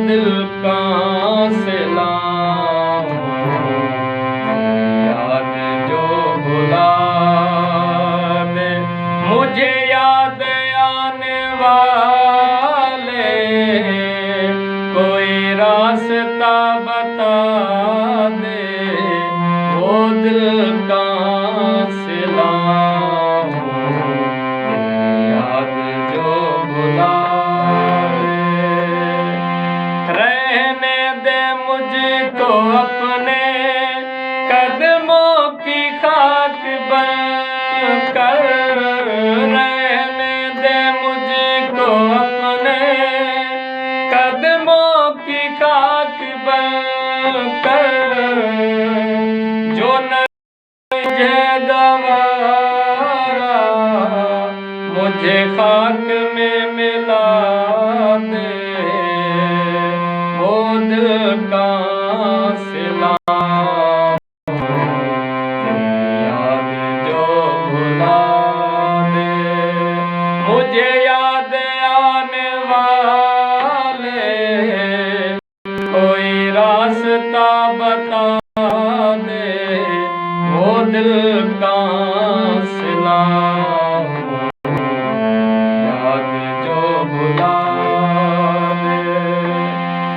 दिल कहाँ से लाऊं, याद जो भुला दे मुझे याद आने वाले, कोई रास्ता बता दे, वो दिल कहाँ से लाऊं, याद जो भुला दे। रहने दे मुझको अपने कदमों की खाक बनकर, रहने दे मुझको अपने कदमों की खाक बनकर, जो न गवारा मुझे खाक में मिला दे, वो दिल कहाँ से लाऊं, याद जो भुला दे मुझे याद आने वाले, कोई रास्ता बता दे, वो दिल कहाँ से लाऊं।